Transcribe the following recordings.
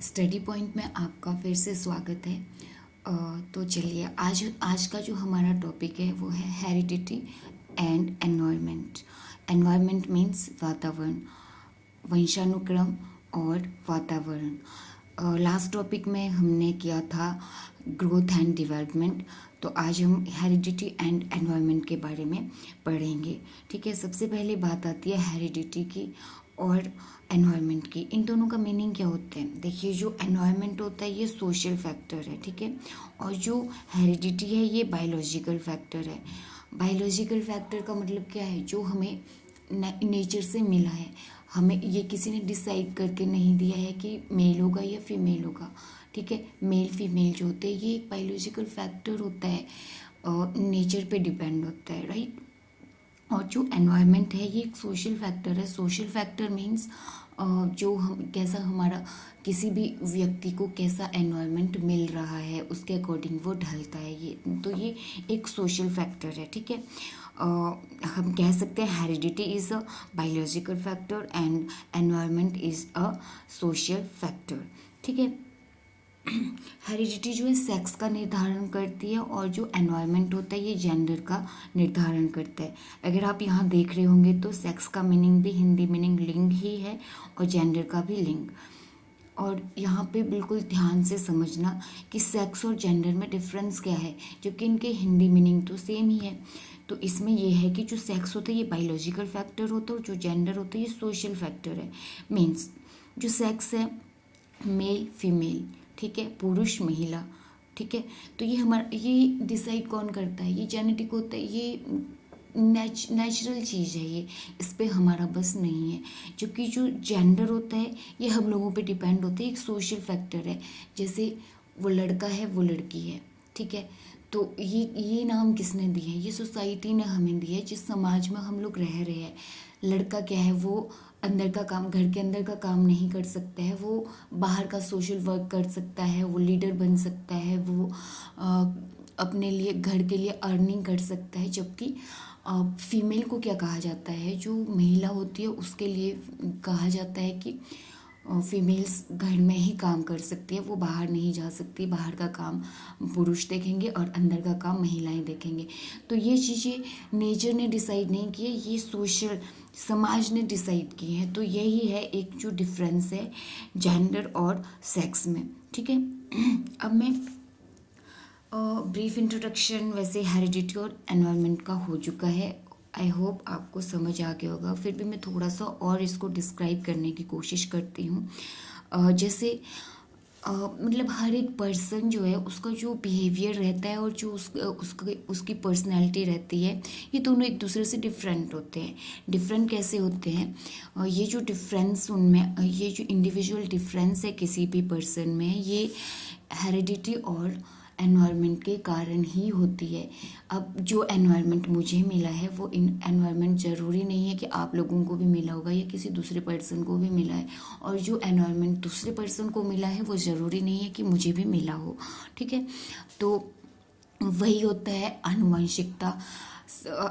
Study point में आपका फिर से स्वागत है। तो चलिए आज का जो हमारा टॉपिक है वो है heredity and environment. Environment means वातावरण, वंशानुक्रम और वातावरण। लास्ट टॉपिक में हमने किया था ग्रोथ एंड डेवलपमेंट, तो आज हम हेरिडिटी एंड एनवायरनमेंट के बारे में पढ़ेंगे। ठीक है, सबसे पहले बात आती है हेरिडिटी की और एनवायरनमेंट की। इन दोनों का मीनिंग क्या होता है? देखिए, जो एनवायरनमेंट होता है ये सोशल फैक्टर है, ठीक है, और जो हेरिडिटी है ये बायोलॉजिकल फैक्टर है। बायोलॉजिकल फैक्टर का मतलब क्या है? जो हमें नेचर से मिला है, हमें ये किसी ने डिसाइड करके नहीं दिया है कि मेल होगा या फीमेल होगा। ठीक है, मेल फीमेल जो होते हैं ये एक बायोलॉजिकल फैक्टर होता है, नेचर पे डिपेंड होता है, राइट। और जो एनवायरनमेंट है ये एक सोशल फैक्टर है। सोशल फैक्टर मीन्स जो हम कैसा हमारा किसी भी व्यक्ति को कैसा एनवायरनमेंट मिल रहा है उसके अकॉर्डिंग वो ढलता है, ये एक सोशल फैक्टर है। ठीक है, हम कह सकते हैं heredity is a biological factor and environment is a social factor. ठीक है, हेरिडिटी जो है सेक्स का निर्धारण करती है और जो एनवायरनमेंट होता है ये जेंडर का निर्धारण करता है। अगर आप यहाँ देख रहे होंगे तो सेक्स का मीनिंग भी हिंदी मीनिंग लिंग ही है और जेंडर का भी लिंग। और यहाँ पे बिल्कुल ध्यान से समझना कि सेक्स और जेंडर में डिफरेंस क्या है, जबकि इनके हिंदी मीनिंग तो सेम ही है। तो इसमें यह है कि जो सेक्स होता है ये बायोलॉजिकल फैक्टर होता है और जो जेंडर होता है ये सोशल फैक्टर है। मीन्स जो सेक्स है मेल फीमेल, ठीक है, पुरुष महिला, ठीक है, तो ये हमारा ये डिसाइड कौन करता है? ये जेनेटिक होता है, ये नेचुरल चीज़ है, ये इस पे हमारा बस नहीं है। जबकि जो जेंडर होता है ये हम लोगों पे डिपेंड होता है, एक सोशल फैक्टर है। जैसे वो लड़का है वो लड़की है, ठीक है, तो ये नाम किसने दिए हैं? ये सोसाइटी ने हमें दिया है, जिस समाज में हम लोग रह रहे हैं। लड़का क्या है? वो अंदर का काम, घर के अंदर का काम नहीं कर सकता है, वो बाहर का सोशल वर्क कर सकता है, वो लीडर बन सकता है, वो अपने लिए घर के लिए अर्निंग कर सकता है। जबकि फीमेल को क्या कहा जाता है? जो महिला होती है उसके लिए कहा जाता है कि फीमेल्स घर में ही काम कर सकती है, वो बाहर नहीं जा सकती, बाहर का काम पुरुष देखेंगे और अंदर का काम महिलाएं देखेंगे। तो ये चीज़ें नेचर ने डिसाइड नहीं की है, ये सोशल समाज ने डिसाइड की है। तो यही है एक जो डिफरेंस है जेंडर और सेक्स में। ठीक है, अब मैं ब्रीफ इंट्रोडक्शन वैसे हेरिडिटी और एनवायरनमेंट का हो चुका है। आई होप आपको समझ आ गया होगा, फिर भी मैं थोड़ा सा और इसको डिस्क्राइब करने की कोशिश करती हूँ। जैसे मतलब हर एक पर्सन जो है उसका जो बिहेवियर रहता है और जो उसकी पर्सनैलिटी रहती है, ये दोनों एक दूसरे से डिफरेंट होते हैं। डिफरेंट कैसे होते हैं? ये जो डिफरेंस उनमें, ये जो इंडिविजुअल डिफरेंस है किसी भी पर्सन में, ये हेरिडिटी और एनवायरनमेंट के कारण ही होती है। अब जो एनवायरनमेंट मुझे मिला है वो एनवायरनमेंट ज़रूरी नहीं है कि आप लोगों को भी मिला होगा या किसी दूसरे पर्सन को भी मिला है, और जो एनवायरनमेंट दूसरे पर्सन को मिला है वो ज़रूरी नहीं है कि मुझे भी मिला हो। ठीक है, तो वही होता है आनुवंशिकता।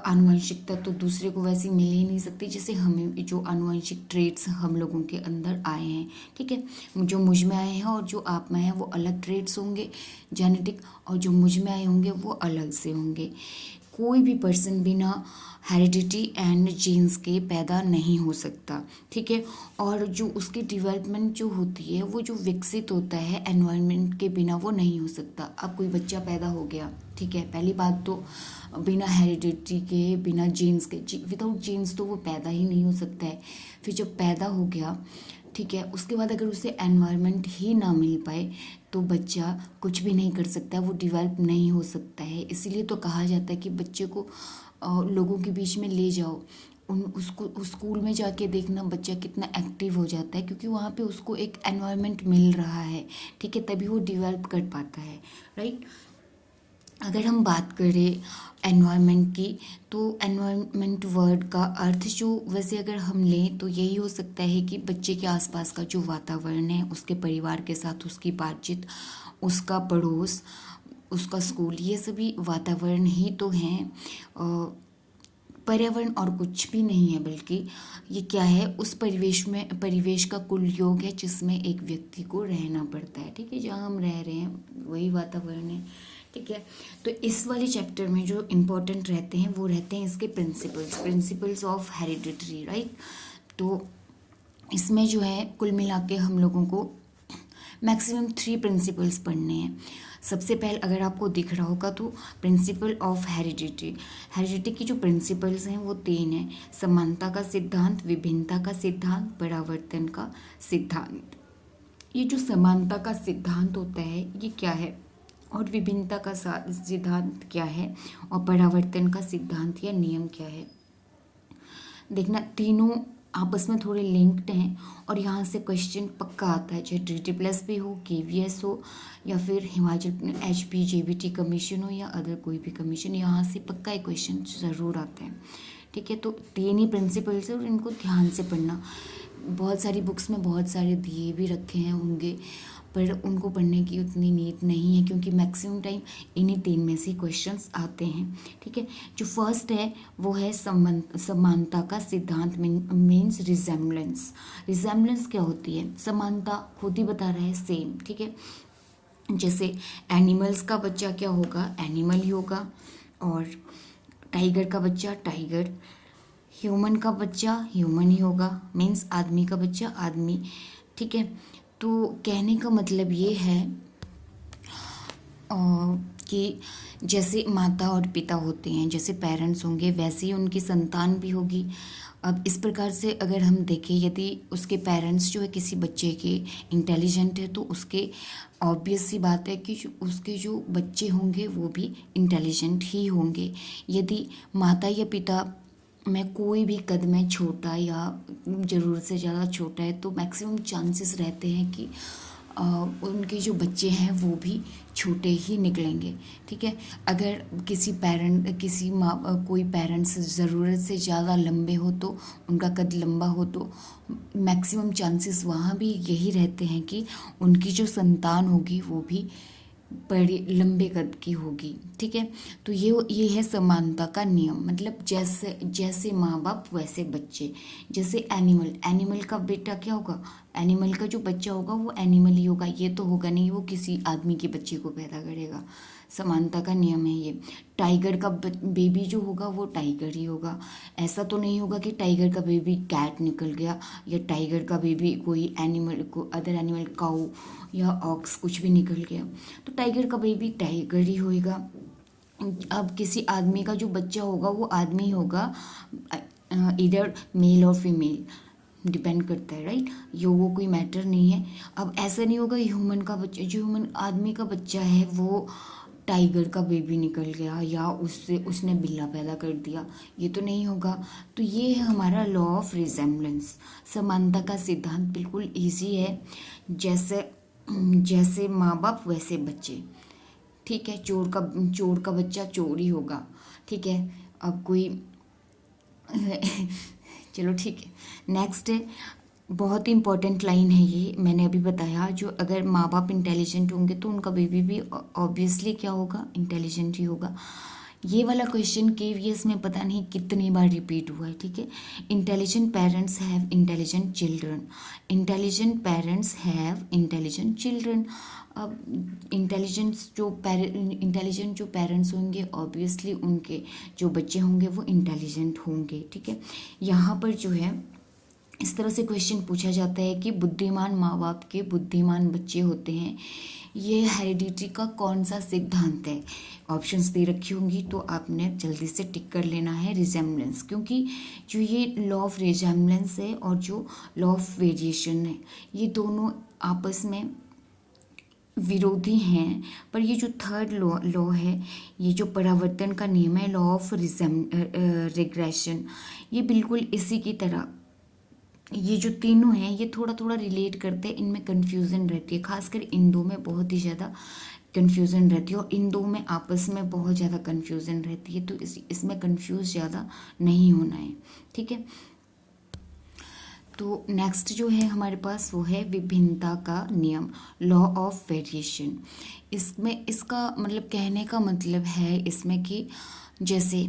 आनुवंशिकता तो दूसरे को वैसे मिल ही नहीं सकती, जैसे हमें जो आनुवंशिक ट्रेड्स हम लोगों के अंदर आए हैं, ठीक है, जो मुझ में आए हैं और जो आप में हैं वो अलग ट्रेड्स होंगे जेनेटिक, और जो मुझ में आए होंगे वो अलग से होंगे। कोई भी पर्सन बिना हेरिडिटी एंड जीन्स के पैदा नहीं हो सकता, ठीक है, और जो उसकी डेवलपमेंट जो होती है वो जो विकसित होता है एनवायरनमेंट के बिना वो नहीं हो सकता। अब कोई बच्चा पैदा हो गया, ठीक है, पहली बात तो बिना हेरिडिटी के, बिना जीन्स के, विदाउट जीन्स तो वो पैदा ही नहीं हो सकता है। फिर जब पैदा हो गया, ठीक है, उसके बाद अगर उसे एनवायरनमेंट ही ना मिल पाए तो बच्चा कुछ भी नहीं कर सकता, वो डेवलप नहीं हो सकता है। इसीलिए तो कहा जाता है कि बच्चे को लोगों के बीच में ले जाओ, उसको उस स्कूल में जाके देखना बच्चा कितना एक्टिव हो जाता है, क्योंकि वहाँ पे उसको एक एनवायरनमेंट मिल रहा है, ठीक है, तभी वो डेवलप कर पाता है, राइट। अगर हम बात करें एनवायरनमेंट की, तो एनवायरनमेंट वर्ड का अर्थ जो वैसे अगर हम लें तो यही हो सकता है कि बच्चे के आसपास का जो वातावरण है, उसके परिवार के साथ उसकी बातचीत, उसका पड़ोस, उसका स्कूल, ये सभी वातावरण ही तो हैं पर्यावरण और कुछ भी नहीं है, बल्कि ये क्या है, उस परिवेश का कुल योग है जिसमें एक व्यक्ति को रहना पड़ता है। ठीक है, जहाँ हम रह रहे हैं वही वातावरण है। ठीक है, तो इस वाले चैप्टर में जो इम्पोर्टेंट रहते हैं वो रहते हैं इसके प्रिंसिपल्स ऑफ हेरिडिटरी, राइट। तो इसमें जो है कुल मिला के हम लोगों को मैक्सिमम 3 प्रिंसिपल्स पढ़ने हैं। सबसे पहले अगर आपको दिख रहा होगा तो प्रिंसिपल ऑफ हेरिडिटी की जो प्रिंसिपल्स हैं वो 3 हैं। समानता का सिद्धांत, विभिन्नता का सिद्धांत, परावर्तन का सिद्धांत। ये जो समानता का सिद्धांत होता है ये क्या है, और विभिन्नता का सिद्धांत क्या है, और परावर्तन का सिद्धांत या नियम क्या है। देखना तीनों आपस में थोड़े लिंक्ड हैं और यहाँ से क्वेश्चन पक्का आता है, चाहे TTPLS भी हो, KVS हो, या फिर हिमाचल HP JBT कमीशन हो, या अदर कोई भी कमीशन, यहाँ से पक्का एक क्वेश्चन ज़रूर आते हैं। ठीक है, तो 3 ही प्रिंसिपल्स है और इनको ध्यान से पढ़ना। बहुत सारी बुक्स में बहुत सारे दिए भी रखे हैं होंगे, पर उनको पढ़ने की उतनी नीड नहीं है क्योंकि मैक्सिमम टाइम इन्हीं 3 में से क्वेश्चंस आते हैं। ठीक है, जो फर्स्ट है वो है समानता का सिद्धांत, मीन्स रिजेम्बलेंस क्या होती है, समानता खुद ही बता रहा है, सेम। ठीक है, जैसे एनिमल्स का बच्चा क्या होगा, एनिमल ही होगा, और टाइगर का बच्चा टाइगर, ह्यूमन का बच्चा ह्यूमन ही होगा, मीन्स आदमी का बच्चा आदमी। ठीक है, तो कहने का मतलब ये है कि जैसे माता और पिता होते हैं, जैसे पेरेंट्स होंगे, वैसे ही उनकी संतान भी होगी। अब इस प्रकार से अगर हम देखें, यदि उसके पेरेंट्स जो है किसी बच्चे के इंटेलिजेंट है तो उसके ऑब्वियस सी बात है कि उसके जो बच्चे होंगे वो भी इंटेलिजेंट ही होंगे। यदि माता या पिता में कोई भी कद में छोटा या ज़रूरत से ज़्यादा छोटा है तो मैक्सिमम चांसेस रहते हैं कि उनके जो बच्चे हैं वो भी छोटे ही निकलेंगे। ठीक है, अगर कोई पेरेंट्स ज़रूरत से ज़्यादा लंबे हो तो उनका कद लंबा हो तो मैक्सिमम चांसेस वहाँ भी यही रहते हैं कि उनकी जो संतान होगी वो भी बड़ी लंबे कद की होगी। ठीक है, तो ये है समानता का नियम, मतलब जैसे माँ बाप वैसे बच्चे। जैसे एनिमल का बेटा क्या होगा, एनिमल का जो बच्चा होगा वो एनिमल ही होगा, ये तो होगा नहीं वो किसी आदमी के बच्चे को पैदा करेगा। समानता का नियम है ये। टाइगर का बेबी जो होगा वो टाइगर ही होगा। ऐसा तो नहीं होगा कि टाइगर का बेबी कैट निकल गया, या टाइगर का बेबी कोई अदर एनिमल काऊ या ऑक्स कुछ भी निकल गया, तो टाइगर का बेबी टाइगर ही होगा। अब किसी आदमी का जो बच्चा होगा वो आदमी ही होगा, इधर मेल और फीमेल डिपेंड करता है, राइट। वो कोई मैटर नहीं है। अब ऐसा नहीं होगा ह्यूमन आदमी का बच्चा है वो टाइगर का बेबी निकल गया या उसने बिल्ला पैदा कर दिया, ये तो नहीं होगा। तो ये है हमारा लॉ ऑफ रिजेम्बलेंस, समानता का सिद्धांत। बिल्कुल इजी है, जैसे माँ बाप वैसे बच्चे। ठीक है, चोर का बच्चा चोर ही होगा। ठीक है, अब कोई चलो ठीक है, नेक्स्ट है, बहुत ही इंपॉर्टेंट लाइन है ये, मैंने अभी बताया, जो अगर माँ बाप इंटेलिजेंट होंगे तो उनका बेबी भी ऑब्वियसली क्या होगा, इंटेलिजेंट ही होगा। ये वाला क्वेश्चन KVS में पता नहीं कितनी बार रिपीट हुआ है। ठीक है, intelligent parents have intelligent children, intelligent parents have intelligent children. अब इंटेलिजेंट जो पेरेंट्स होंगे ऑब्वियसली उनके जो बच्चे होंगे वो इंटेलिजेंट होंगे। ठीक है, यहाँ पर जो है इस तरह से क्वेश्चन पूछा जाता है कि बुद्धिमान माँ बाप के बुद्धिमान बच्चे होते हैं, ये हेरिडिटी का कौन सा सिद्धांत है। ऑप्शंस दे रखी होंगी तो आपने जल्दी से टिक कर लेना है रिजेम्बलेंस, क्योंकि जो ये लॉ ऑफ रिजेम्बलेंस है और जो लॉ ऑफ वेरिएशन है ये दोनों आपस में विरोधी हैं, पर ये जो थर्ड लॉ है, ये जो परावर्तन का नियम है, लॉ ऑफ रिग्रेशन, ये बिल्कुल इसी की तरह, ये जो तीनों हैं ये थोड़ा थोड़ा रिलेट करते हैं, इनमें कन्फ्यूज़न रहती है, खासकर इन दो में बहुत ही ज़्यादा कन्फ्यूज़न रहती है, और इन दो में आपस में बहुत ज़्यादा कन्फ्यूज़न रहती है, तो इसमें कन्फ्यूज़ ज़्यादा नहीं होना है। ठीक है, तो नेक्स्ट जो है हमारे पास वो है विभिन्नता का नियम, लॉ ऑफ वेरिएशन। इसमें इसका मतलब कहने का मतलब है इसमें कि जैसे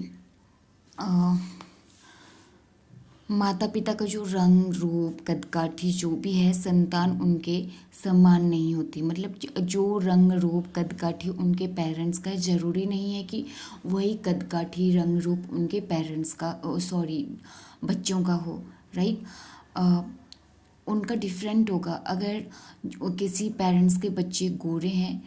माता पिता का जो रंग रूप कदकाठी जो भी है, संतान उनके समान नहीं होती। मतलब जो रंग रूप कदकाठी उनके पेरेंट्स का है, ज़रूरी नहीं है कि वही कदकाठी रंग रूप उनके पेरेंट्स का, सॉरी, बच्चों का हो, राइट। उनका डिफरेंट होगा। अगर किसी पेरेंट्स के बच्चे गोरे हैं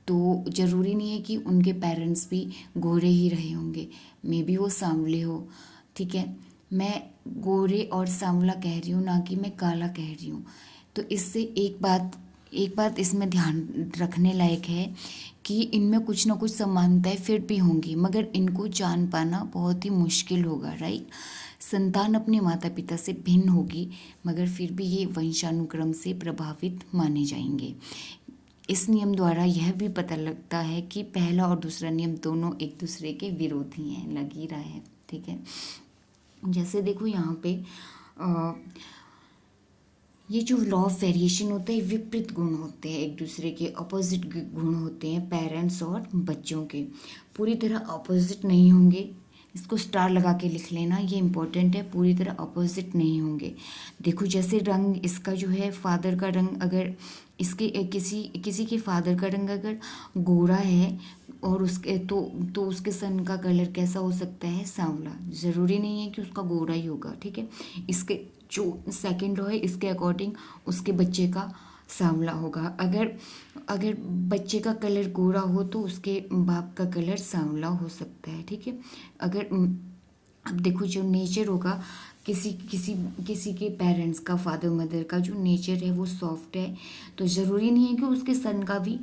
तो ज़रूरी नहीं है कि उनके पेरेंट्स भी गोरे ही रहे होंगे, मे बी वो सांवले हो, ठीक है। मैं गोरे और सांवला कह रही हूँ, ना कि मैं काला कह रही हूँ। तो इससे एक बात इसमें ध्यान रखने लायक है कि इनमें कुछ ना कुछ समानताएं फिर भी होंगी, मगर इनको जान पाना बहुत ही मुश्किल होगा, राइट। संतान अपने माता पिता से भिन्न होगी, मगर फिर भी ये वंशानुक्रम से प्रभावित माने जाएंगे। इस नियम द्वारा यह भी पता लगता है कि पहला और दूसरा नियम दोनों एक दूसरे के विरोधी हैं, लग ही रहा है, ठीक है। जैसे देखो यहाँ पे ये जो लॉ ऑफ वेरिएशन होता है, विपरीत गुण होते हैं, एक दूसरे के अपोजिट गुण होते हैं पेरेंट्स और बच्चों के, पूरी तरह अपोजिट नहीं होंगे। इसको स्टार लगा के लिख लेना, ये इंपॉर्टेंट है, पूरी तरह अपोजिट नहीं होंगे। देखो जैसे रंग इसका जो है फादर का रंग, अगर इसके किसी के फादर का रंग अगर गोरा है और उसके तो उसके सन का कलर कैसा हो सकता है, सांवला। ज़रूरी नहीं है कि उसका गोरा ही होगा, ठीक है। इसके जो सेकंड लॉ है इसके अकॉर्डिंग उसके बच्चे का सांवला होगा। अगर अगर बच्चे का कलर गोरा हो तो उसके बाप का कलर सांवला हो सकता है, ठीक है। अगर अब देखो जो नेचर होगा किसी किसी किसी के पेरेंट्स का, फादर मदर का जो नेचर है वो सॉफ्ट है, तो ज़रूरी नहीं है कि उसके सन का भी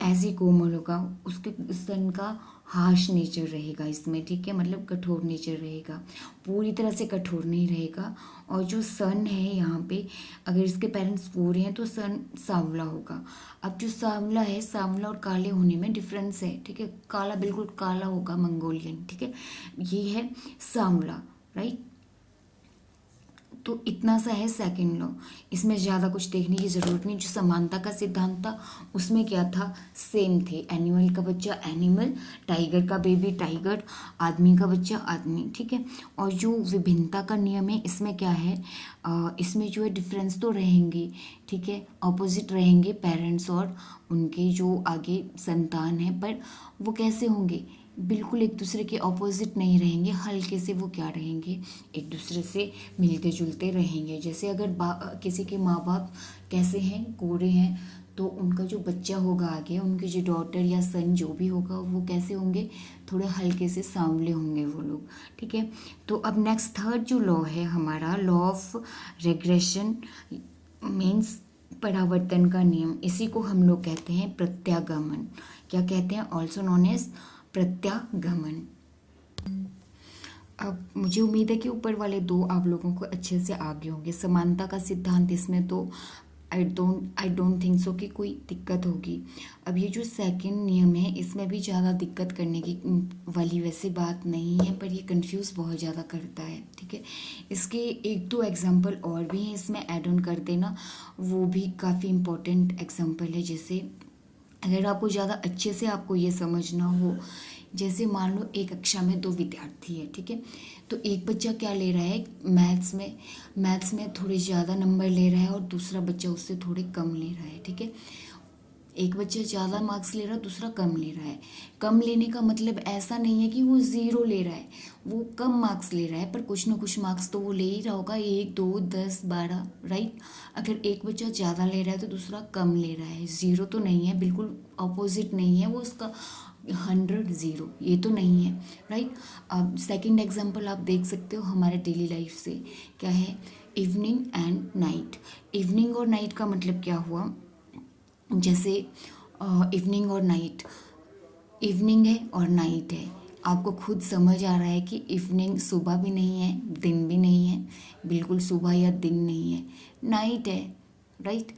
ऐसे कोमल होगा। उसके सन का हार्श नेचर रहेगा इसमें, ठीक है, मतलब कठोर नेचर रहेगा, पूरी तरह से कठोर नहीं रहेगा। और जो सन है यहाँ पे, अगर इसके पेरेंट्स गोरे हैं तो सन सांवला होगा। अब जो सांवला है, सांवला और काले होने में डिफरेंस है, ठीक है। काला बिल्कुल काला होगा, मंगोलियन, ठीक है, ये है सांवला, राइट। तो इतना सा है सेकंड लॉ, इसमें ज़्यादा कुछ देखने की ज़रूरत नहीं। जो समानता का सिद्धांत था उसमें क्या था, सेम थे। एनिमल का बच्चा एनिमल, टाइगर का बेबी टाइगर, आदमी का बच्चा आदमी, ठीक है। और जो विभिन्नता का नियम है इसमें क्या है, इसमें जो है डिफरेंस तो रहेंगे, ठीक है, ऑपोजिट रहेंगे पेरेंट्स और उनके जो आगे संतान है, पर वो कैसे होंगे, बिल्कुल एक दूसरे के ऑपोजिट नहीं रहेंगे, हल्के से वो क्या रहेंगे, एक दूसरे से मिलते जुलते रहेंगे। जैसे अगर किसी के माँ बाप कैसे हैं, गोरे हैं, तो उनका जो बच्चा होगा आगे, उनकी जो डॉटर या सन जो भी होगा वो कैसे होंगे, थोड़े हल्के से सांवले होंगे वो लोग, ठीक है। तो अब नेक्स्ट थर्ड जो लॉ है हमारा, लॉ ऑफ रेग्रेशन मीन्स परावर्तन का नियम, इसी को हम लोग कहते हैं प्रत्यागमन। क्या कहते हैं, ऑल्सो नॉन एज प्रत्यागमन। अब मुझे उम्मीद है कि ऊपर वाले दो आप लोगों को अच्छे से आगे होंगे। समानता का सिद्धांत इसमें तो आई डोंट थिंक सो कि कोई दिक्कत होगी। अब ये जो सेकंड नियम है इसमें भी ज़्यादा दिक्कत करने की वाली वैसे बात नहीं है, पर ये कंफ्यूज बहुत ज़्यादा करता है, ठीक है। इसके एक दो एग्जांपल और भी हैं, इसमें ऐड ऑन कर देना, वो भी काफ़ी इम्पोर्टेंट एग्जांपल है। जैसे अगर आपको ज़्यादा अच्छे से आपको ये समझना हो, जैसे मान लो एक कक्षा में दो विद्यार्थी है, ठीक है। तो एक बच्चा क्या ले रहा है, मैथ्स में थोड़े ज़्यादा नंबर ले रहा है और दूसरा बच्चा उससे थोड़े कम ले रहा है, ठीक है। एक बच्चा ज़्यादा मार्क्स ले रहा है, दूसरा कम ले रहा है। कम लेने का मतलब ऐसा नहीं है कि वो ज़ीरो ले रहा है, वो कम मार्क्स ले रहा है, पर कुछ ना कुछ मार्क्स तो वो ले ही रहा होगा, 1 2 10 12, राइट। अगर एक बच्चा ज़्यादा ले रहा है तो दूसरा कम ले रहा है, ज़ीरो तो नहीं है, बिल्कुल अपोजिट नहीं है वो उसका, 100 0 ये तो नहीं है, राइट। अब सेकंड एग्जांपल आप देख सकते हो हमारे डेली लाइफ से, क्या है, इवनिंग एंड नाइट। इवनिंग और नाइट का मतलब क्या हुआ, जैसे इवनिंग और नाइट, इवनिंग है और नाइट है, आपको खुद समझ आ रहा है कि इवनिंग सुबह भी नहीं है, दिन भी नहीं है, बिल्कुल सुबह या दिन नहीं है, नाइट है, राइट।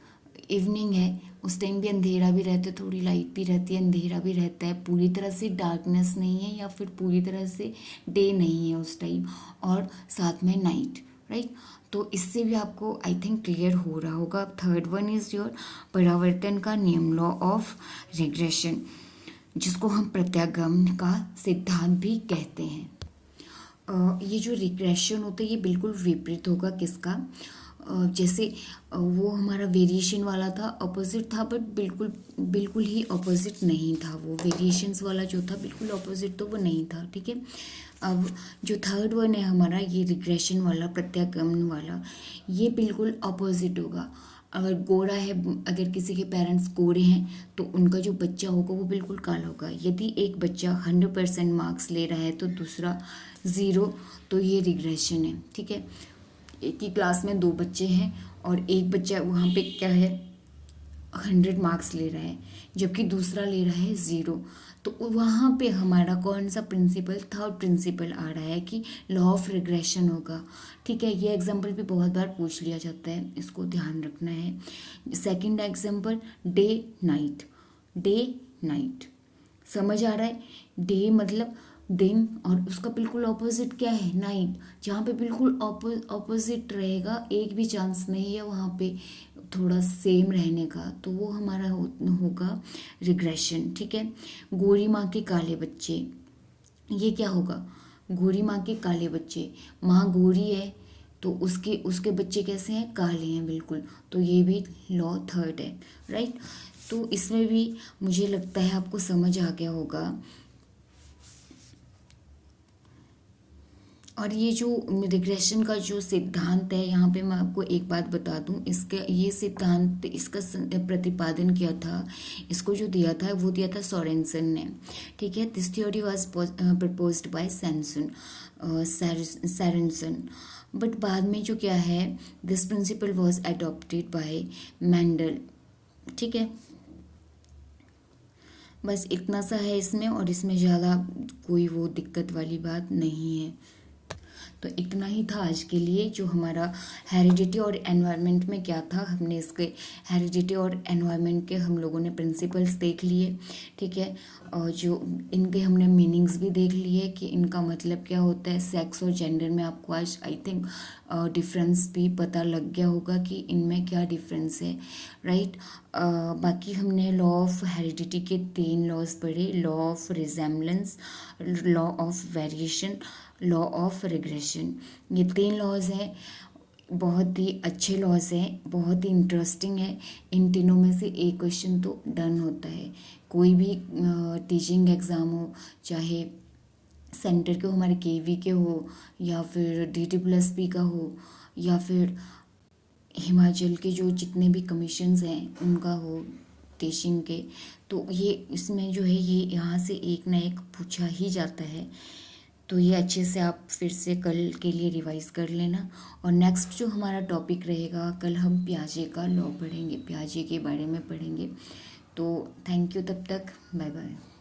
इवनिंग है, उस टाइम भी अंधेरा भी रहता है, थोड़ी लाइट भी रहती है, अंधेरा भी रहता है, पूरी तरह से डार्कनेस नहीं है या फिर पूरी तरह से डे नहीं है उस टाइम, और साथ में नाइट, राइट। तो इससे भी आपको आई थिंक क्लियर हो रहा होगा। थर्ड वन इज योर परावर्तन का नियम, लॉ ऑफ रिग्रेशन, जिसको हम प्रत्यागमन का सिद्धांत भी कहते हैं। ये जो रिग्रेशन होता है ये बिल्कुल विपरीत होगा किसका, जैसे वो हमारा वेरिएशन वाला था, अपोजिट था, बट बिल्कुल बिल्कुल ही अपोजिट नहीं था। वो वेरिएशंस वाला जो था बिल्कुल अपोजिट तो वो नहीं था, ठीक है। अब जो थर्ड वन है हमारा, ये रिग्रेशन वाला, प्रत्यागमन वाला, ये बिल्कुल अपोजिट होगा। अगर गोरा है, अगर किसी के पेरेंट्स गोरे हैं तो उनका जो बच्चा होगा वो बिल्कुल काला होगा। यदि एक बच्चा 100% मार्क्स ले रहा है तो दूसरा 0, तो ये रिग्रेशन है, ठीक है। एक ही क्लास में 2 बच्चे हैं और एक बच्चा वहाँ पे क्या है 100 मार्क्स ले रहा है, जबकि दूसरा ले रहा है 0, तो वहाँ पे हमारा कौन सा प्रिंसिपल, थर्ड प्रिंसिपल आ रहा है कि लॉ ऑफ रिग्रेशन होगा, ठीक है। ये एग्जाम्पल भी बहुत बार पूछ लिया जाता है, इसको ध्यान रखना है। Second example, day night, day night, समझ आ रहा है। डे मतलब दिन, और उसका बिल्कुल ऑपोजिट क्या है, नाइट। जहाँ पे बिल्कुल ऑपोजिट रहेगा, एक भी चांस नहीं है वहाँ पे थोड़ा सेम रहने का, तो वो हमारा होगा रिग्रेशन, ठीक है। गोरी माँ के काले बच्चे, ये क्या होगा, गोरी माँ के काले बच्चे, माँ गोरी है तो उसके उसके बच्चे कैसे हैं, काले हैं बिल्कुल, तो ये भी लॉ थर्ड है, राइट। तो इसमें भी मुझे लगता है आपको समझ आ गया होगा। और ये जो रिग्रेशन का जो सिद्धांत है, यहाँ पे मैं आपको एक बात बता दूँ, इसका ये सिद्धांत, इसका प्रतिपादन किया था, इसको जो दिया था वो दिया था सोरेनसन ने, ठीक है। This theory was proposed by Sorensen, but बाद में जो क्या है, this principle was adopted by Mendel, ठीक है। बस इतना सा है इसमें, और इसमें ज़्यादा कोई वो दिक्कत वाली बात नहीं है। तो इतना ही था आज के लिए, जो हमारा हेरिडिटी और एनवायरनमेंट में क्या था, हमने इसके हेरिडिटी और एनवायरनमेंट के हम लोगों ने प्रिंसिपल्स देख लिए, ठीक है। और जो इनके हमने मीनिंग्स भी देख लिए कि इनका मतलब क्या होता है। सेक्स और जेंडर में आपको आज आई थिंक डिफरेंस भी पता लग गया होगा कि इनमें क्या डिफरेंस है, राइट। बाकी हमने लॉ ऑफ हेरिडिटी के 3 लॉज पढ़े, law of resemblance, law of variation, law of regression. ये 3 लॉज हैं, बहुत ही अच्छे लॉज हैं, बहुत ही इंटरेस्टिंग है। इन तीनों में से एक क्वेश्चन तो डन होता है। कोई भी टीचिंग एग्ज़ाम हो, चाहे सेंटर के हो, हमारे केवी के हो, या फिर DT+P का हो, या फिर हिमाचल के जो जितने भी कमीशंस हैं उनका हो टीचिंग के, तो ये इसमें जो है ये यहाँ से एक ना एक पूछा ही जाता है। तो ये अच्छे से आप फिर से कल के लिए रिवाइज़ कर लेना। और नेक्स्ट जो हमारा टॉपिक रहेगा, कल हम प्याजे का लॉ पढ़ेंगे, प्याजे के बारे में पढ़ेंगे। तो थैंक यू, तब तक बाय बाय।